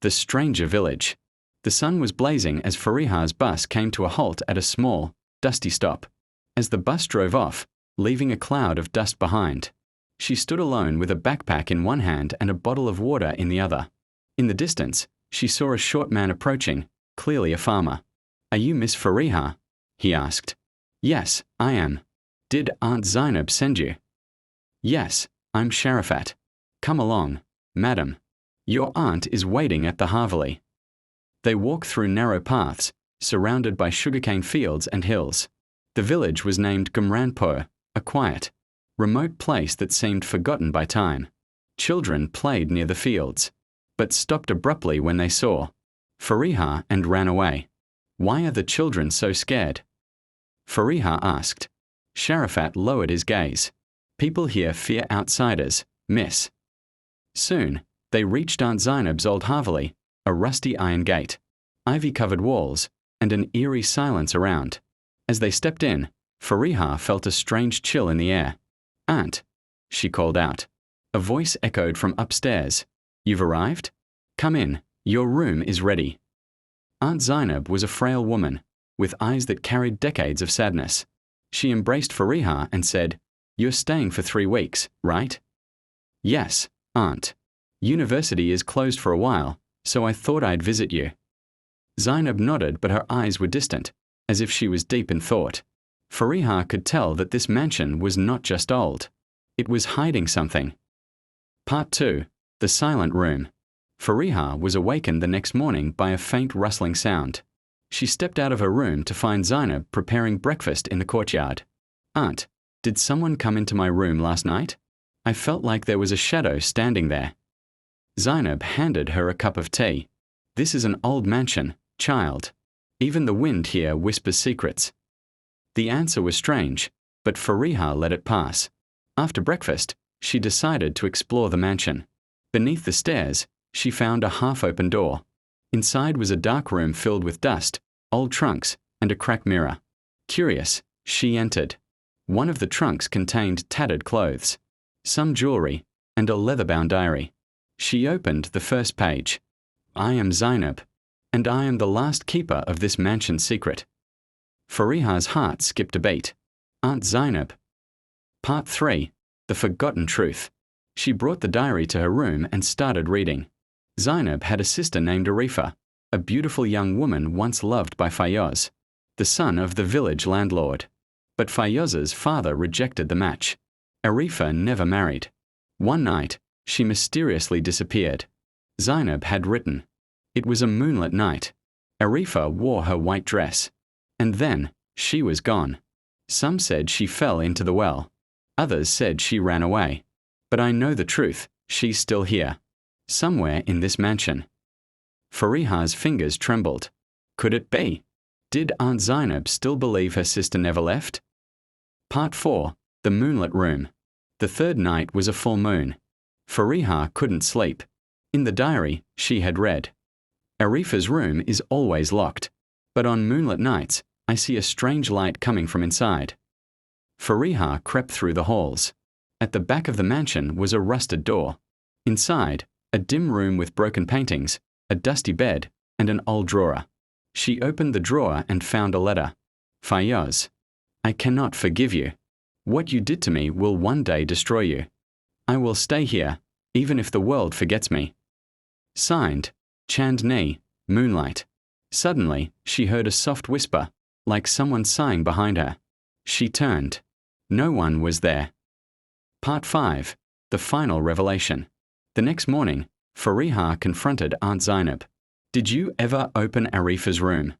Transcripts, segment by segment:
The stranger village. The sun was blazing as Fareeha's bus came to a halt at a small, dusty stop. As the bus drove off, leaving a cloud of dust behind, she stood alone with a backpack in one hand and a bottle of water in the other. In the distance, she saw a short man approaching, clearly a farmer. "Are you Miss Fareeha?" he asked. "Yes, I am. Did Aunt Zainab send you?" "Yes, I'm Sharifat. Come along, madam. Your aunt is waiting at the haveli." They walked through narrow paths, surrounded by sugarcane fields and hills. The village was named Gumranpur, a quiet, remote place that seemed forgotten by time. Children played near the fields, but stopped abruptly when they saw Fareeha and ran away. "Why are the children so scared?" Fareeha asked. Sharifat lowered his gaze. "People here fear outsiders, miss." Soon, they reached Aunt Zainab's old haveli, a rusty iron gate, ivy-covered walls, and an eerie silence around. As they stepped in, Fareeha felt a strange chill in the air. "Aunt," she called out. A voice echoed from upstairs. "You've arrived? Come in, your room is ready." Aunt Zainab was a frail woman, with eyes that carried decades of sadness. She embraced Fareeha and said, "You're staying for 3 weeks, right?" "Yes, Aunt. University is closed for a while, so I thought I'd visit you." Zainab nodded, but her eyes were distant, as if she was deep in thought. Fareeha could tell that this mansion was not just old. It was hiding something. Part 2. The Silent Room. Fareeha was awakened the next morning by a faint rustling sound. She stepped out of her room to find Zainab preparing breakfast in the courtyard. "Aunt, did someone come into my room last night? I felt like there was a shadow standing there." Zainab handed her a cup of tea. "This is an old mansion, child. Even the wind here whispers secrets." The answer was strange, but Fareeha let it pass. After breakfast, she decided to explore the mansion. Beneath the stairs, she found a half-open door. Inside was a dark room filled with dust, old trunks, and a cracked mirror. Curious, she entered. One of the trunks contained tattered clothes, some jewelry, and a leather-bound diary. She opened the first page. "I am Zainab, and I am the last keeper of this mansion's secret." Fareeha's heart skipped a beat. Aunt Zainab. Part 3. The Forgotten Truth. She brought the diary to her room and started reading. Zainab had a sister named Arifa, a beautiful young woman once loved by Fayyoz, the son of the village landlord. But Fayyoz's father rejected the match. Arifa never married. One night, she mysteriously disappeared. Zainab had written, "It was a moonlit night. Arifa wore her white dress. And then, she was gone. Some said she fell into the well. Others said she ran away. But I know the truth, she's still here. Somewhere in this mansion." Fareeha's fingers trembled. Could it be? Did Aunt Zainab still believe her sister never left? Part 4. The Moonlit Room. The third night was a full moon. Fareeha couldn't sleep. In the diary, she had read, "Arifa's room is always locked, but on moonlit nights, I see a strange light coming from inside." Fareeha crept through the halls. At the back of the mansion was a rusted door. Inside, a dim room with broken paintings, a dusty bed, and an old drawer. She opened the drawer and found a letter. "Fayyoz, I cannot forgive you. What you did to me will one day destroy you. I will stay here, even if the world forgets me." Signed, Chandni, Moonlight. Suddenly, she heard a soft whisper, like someone sighing behind her. She turned. No one was there. Part 5. The Final Revelation. The next morning, Fareeha confronted Aunt Zainab. "Did you ever open Arifa's room?"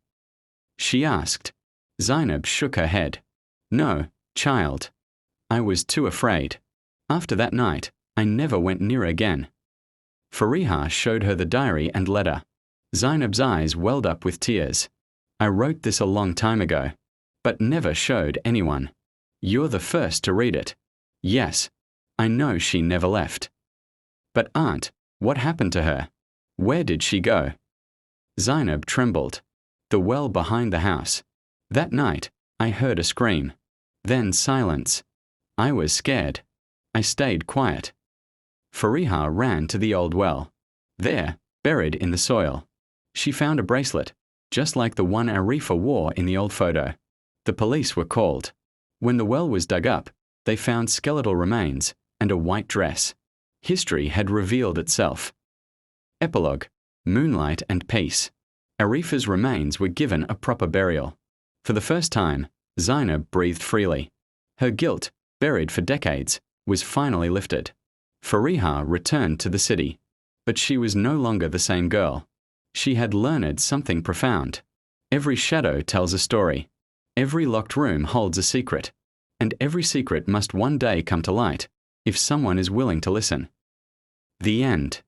she asked. Zainab shook her head. "No, child. I was too afraid. After that night, I never went near again." Fareeha showed her the diary and letter. Zainab's eyes welled up with tears. "I wrote this a long time ago, but never showed anyone. You're the first to read it. Yes, I know she never left." "But Aunt, what happened to her? Where did she go?" Zainab trembled. "The well behind the house. That night, I heard a scream. Then silence. I was scared. I stayed quiet." Fareeha ran to the old well. There, buried in the soil. She found a bracelet, just like the one Arifa wore in the old photo. The police were called. When the well was dug up, they found skeletal remains and a white dress. History had revealed itself. Epilogue: Moonlight and Peace. Arifa's remains were given a proper burial. For the first time, Zainab breathed freely. Her guilt, buried for decades, was finally lifted. Fareeha returned to the city, but she was no longer the same girl. She had learned something profound. Every shadow tells a story. Every locked room holds a secret. And every secret must one day come to light, if someone is willing to listen. The end.